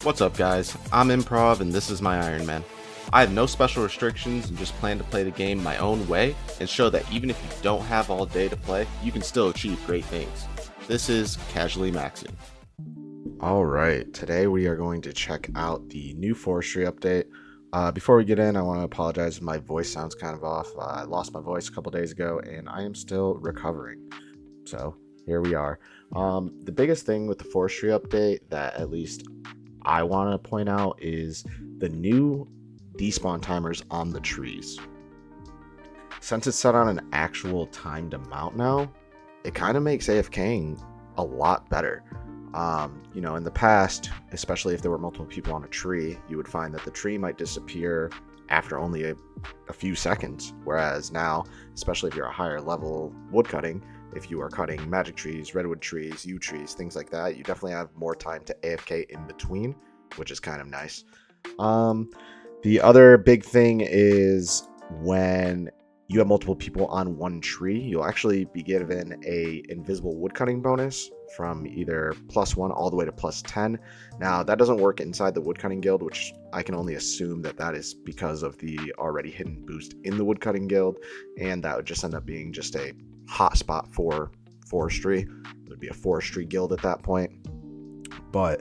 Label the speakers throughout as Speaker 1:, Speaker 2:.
Speaker 1: What's up, guys? I'm Improv, and this is my Ironman. I have no special restrictions and just plan to play the game my own way and show that even if you don't have all day to play, you can still achieve great things. This is Casually Maxing. Alright, today we are going to check out the new forestry update. Before we get in, I want to apologize if my voice sounds kind of off. I lost my voice a couple days ago, and I am still recovering. So, here we are. The biggest thing with the forestry update that at least I want to point out is the new despawn timers on the trees. Since it's set on an actual timed amount now, it kind of makes AFKing a lot better. In the past, especially if there were multiple people on a tree, you would find that the tree might disappear after only a few seconds. Whereas now, especially if you're a higher level woodcutting, if you are cutting magic trees, redwood trees, yew trees, things like that, you definitely have more time to AFK in between, which is kind of nice. The other big thing is when you have multiple people on one tree, you'll actually be given a invisible woodcutting bonus from either +1 all the way to +10. Now, that doesn't work inside the woodcutting guild, which I can only assume that is because of the already hidden boost in the woodcutting guild, and that would just end up being just a hotspot for forestry. It would be a forestry guild at that point. But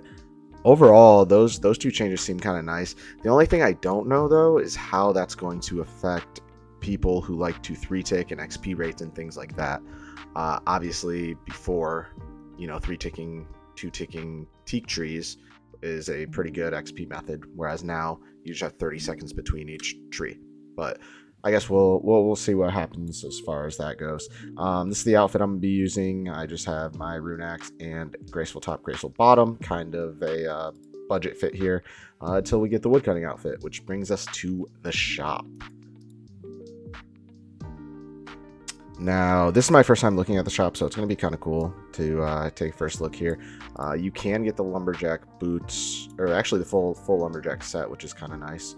Speaker 1: overall, those two changes seem kind of nice. The only thing I don't know, though, is how that's going to affect people who like to 3-tick and XP rates and things like that. Obviously, before, 3-ticking, 2-ticking teak trees is a pretty good XP method, whereas now you just have 30 seconds between each tree. But I guess we'll see what happens as far as that goes. This is the outfit I'm gonna be using. I just have my rune axe and graceful top, graceful bottom, kind of a budget fit here until we get the woodcutting outfit, which brings us to the shop. Now, this is my first time looking at the shop, so it's going to be kind of cool to take a first look here. You can get the lumberjack boots, or actually the full lumberjack set, which is kind of nice.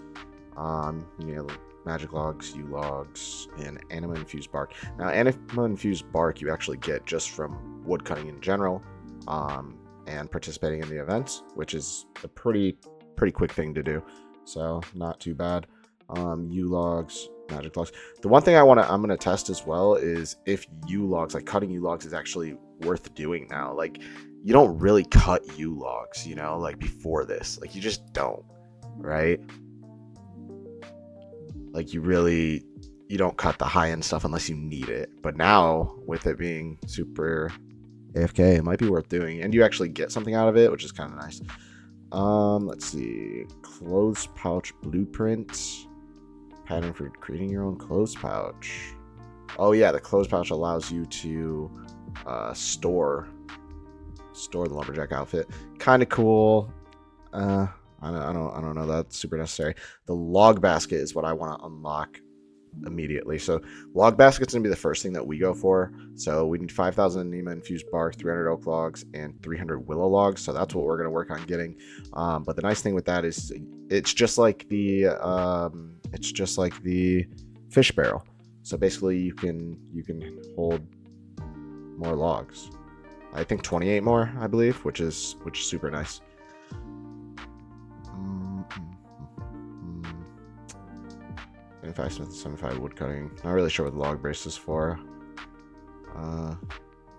Speaker 1: Magic logs, yew logs, and anima-infused bark. Now, anima-infused bark you actually get just from woodcutting in general, and participating in the events, which is a pretty quick thing to do. So, not too bad. Yew logs, magic logs. The one thing I'm gonna test as well is if yew logs, like cutting yew logs, is actually worth doing now. Like, you don't really cut yew logs, like before this. Like, you just don't, right? Like, you don't cut the high end stuff unless you need it. But now, with it being super AFK, it might be worth doing, and you actually get something out of it, which is kind of nice. Let's see, clothes pouch blueprint. Pattern for creating your own clothes pouch. Oh yeah, the clothes pouch allows you to store the lumberjack outfit. Kind of cool. I don't know. That's super necessary. The log basket is what I want to unlock immediately. So log basket's gonna be the first thing that we go for. So we need 5,000 anima infused bark, 300 oak logs, and 300 willow logs. So that's what we're gonna work on getting. But the nice thing with that is it's just like the fish barrel. So basically you can hold more logs. I think 28 more, I believe, which is super nice. 75 smith, 75 wood cutting. Not really sure what the log brace is for.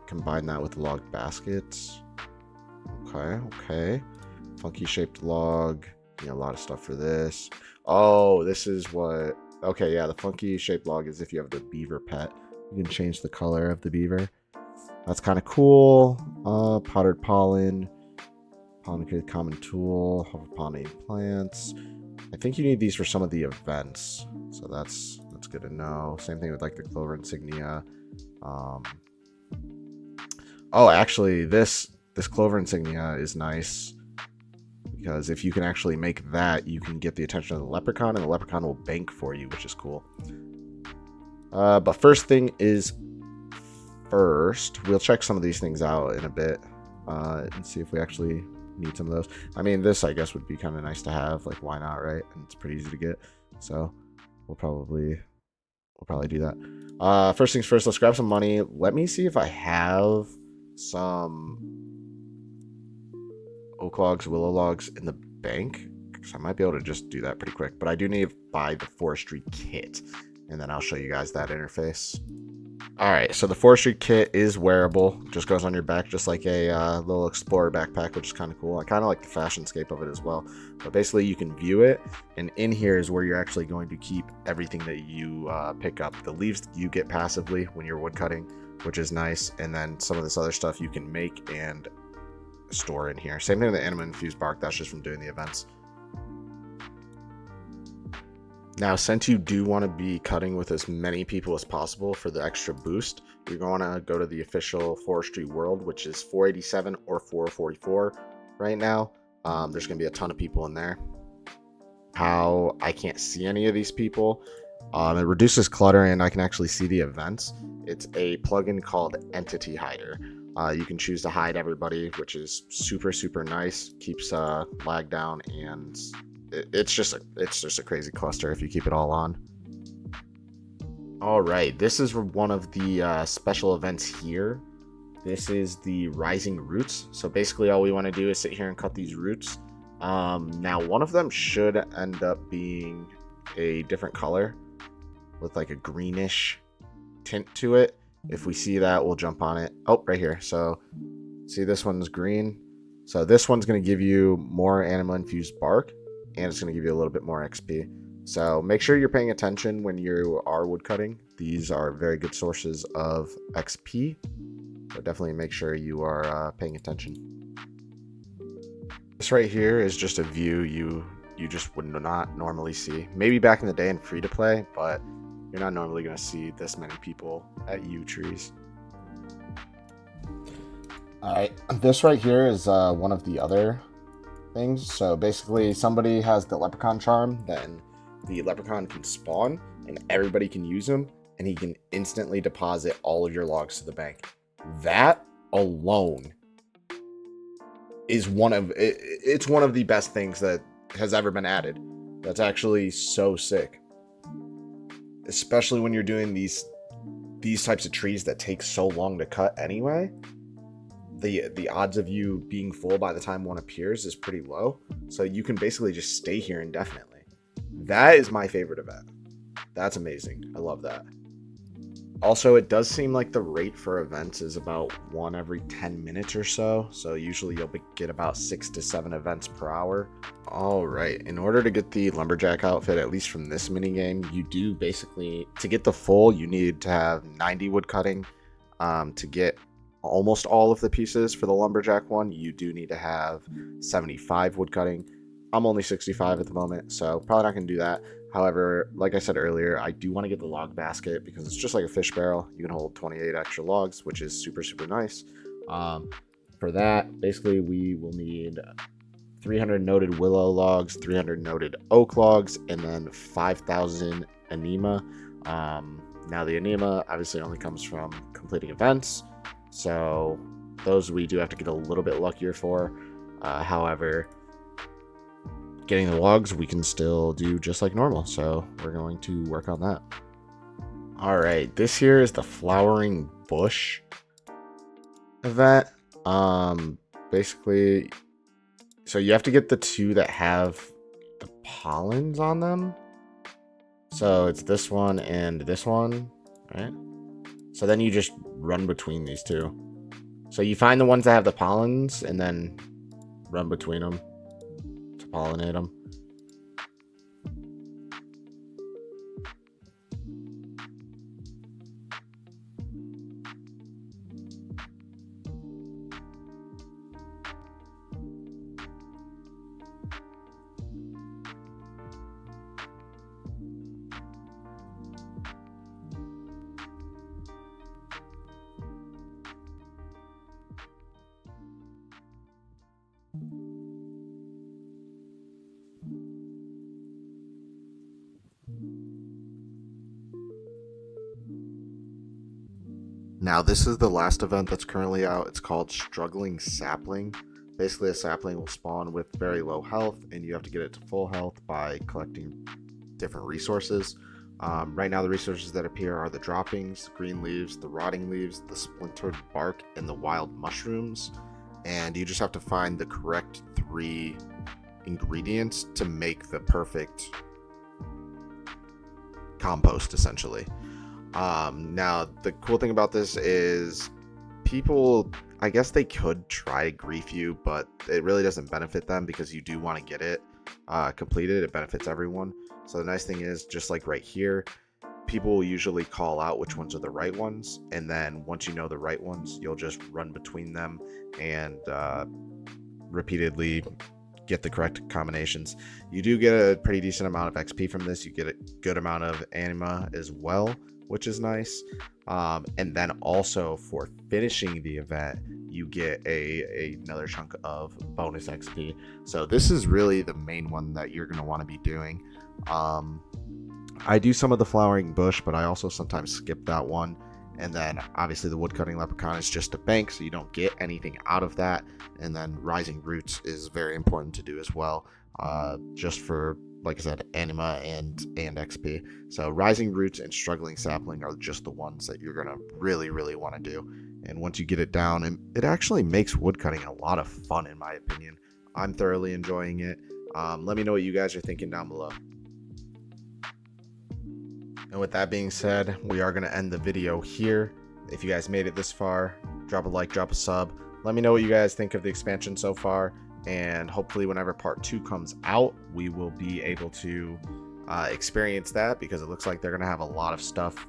Speaker 1: Combine that with the log baskets. Okay. Funky shaped log. A lot of stuff for this. Oh, this is what... Okay, yeah, the funky shaped log is if you have the beaver pet. You can change the color of the beaver. That's kind of cool. Powdered pollen. Pollinated common tool. Hover pollinating plants. I think you need these for some of the events. So that's good to know. Same thing with like the clover insignia. Oh, actually, this clover insignia is nice. Because if you can actually make that, you can get the attention of the leprechaun, and the leprechaun will bank for you, which is cool. But first thing is first. We'll check some of these things out in a bit and see if we actually need some of those. I mean, this, I guess, would be kind of nice to have. Like, why not, right? And it's pretty easy to get. So we'll probably do that. First things first, let's grab some money. Let me see if I have some oak logs, willow logs in the bank, so I might be able to just do that pretty quick, but I do need to buy the forestry kit, and then I'll show you guys that interface. All right, so the forestry kit is wearable, just goes on your back just like a little explorer backpack, which is kind of cool. I kind of like the fashionscape of it as well, but basically you can view it, and in here is where you're actually going to keep everything that you pick up. The leaves you get passively when you're woodcutting, which is nice, and then some of this other stuff you can make and store in here. Same thing with the anima infused bark, that's just from doing the events. Now, since you do want to be cutting with as many people as possible for the extra boost, you're going to go to the official forestry world, which is 487 or 444 right now. There's going to be a ton of people in there. How I can't see any of these people, it reduces clutter and I can actually see the events. It's a plugin called Entity Hider. You can choose to hide everybody, which is super nice, keeps lag down, and it's just a crazy cluster if you keep it all on. All right, this is one of the special events here. This is the rising roots. So basically all we want to do is sit here and cut these roots. Now one of them should end up being a different color with like a greenish tint to it. If we see that, we'll jump on it. Oh, right here. So see, this one's green. So this one's going to give you more anima infused bark, and it's going to give you a little bit more XP. So make sure you're paying attention when you are woodcutting. These are very good sources of XP. So definitely make sure you are paying attention. This right here is just a view you just would not normally see. Maybe back in the day in free to play, but you're not normally going to see this many people at yew trees. All right, this right here is one of the other things. So basically somebody has the leprechaun charm, then the leprechaun can spawn and everybody can use him, and he can instantly deposit all of your logs to the bank. That alone is one of the best things that has ever been added. That's actually so sick, especially when you're doing these types of trees that take so long to cut anyway. The odds of you being full by the time one appears is pretty low, so you can basically just stay here indefinitely. That is my favorite event. That's amazing. I love that. Also, it does seem like the rate for events is about 1 every 10 minutes or so. So usually you'll get about 6 to 7 events per hour. All right, in order to get the lumberjack outfit, at least from this mini game, you do basically, to get the full, you need to have 90 wood cutting. To get almost all of the pieces for the lumberjack one, you do need to have 75 wood cutting. I'm only 65 at the moment, so probably not gonna do that. However, like I said earlier, I do want to get the log basket because it's just like a fish barrel. You can hold 28 extra logs, which is super nice. For that, basically we will need 300 noted willow logs, 300 noted oak logs, and then 5,000 anima. Now the anima obviously only comes from completing events, so those we do have to get a little bit luckier for. However, getting the logs we can still do just like normal, so we're going to work on that. All right, this here is the flowering bush event. Basically, so you have to get the 2 that have the pollens on them. So it's this one and this one, right? So then you just run between these 2. So you find the ones that have the pollens and then run between them to pollinate them. Now this is the last event that's currently out. It's called Struggling Sapling. Basically a sapling will spawn with very low health and you have to get it to full health by collecting different resources. Right now the resources that appear are the droppings, green leaves, the rotting leaves, the splintered bark, and the wild mushrooms. And you just have to find the correct 3 ingredients to make the perfect compost, essentially. Now, the cool thing about this is people, I guess they could try to grief you, but it really doesn't benefit them because you do want to get it completed. It benefits everyone. So the nice thing is, just like right here, people will usually call out which ones are the right ones, and then once you know the right ones, you'll just run between them and repeatedly get the correct combinations. You do get a pretty decent amount of XP from this. You get a good amount of anima as well, which is nice. And then also for finishing the event, you get another chunk of bonus XP. So this is really the main one that you're going to want to be doing. I do some of the flowering bush, but I also sometimes skip that one. And then obviously the woodcutting leprechaun is just a bank, so you don't get anything out of that. And then rising roots is very important to do as well, just for, like I said, anima and XP. So rising roots and struggling sapling are just the ones that you're gonna really want to do. And once you get it down, it actually makes woodcutting a lot of fun, in my opinion. I'm thoroughly enjoying it. Let me know what you guys are thinking down below. And with that being said, we are going to end the video here. If you guys made it this far, drop a like, drop a sub. Let me know what you guys think of the expansion so far. And hopefully whenever part 2 comes out, we will be able to experience that, because it looks like they're going to have a lot of stuff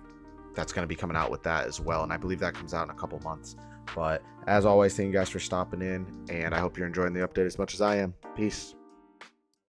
Speaker 1: that's going to be coming out with that as well. And I believe that comes out in a couple months. But as always, thank you guys for stopping in. And I hope you're enjoying the update as much as I am. Peace.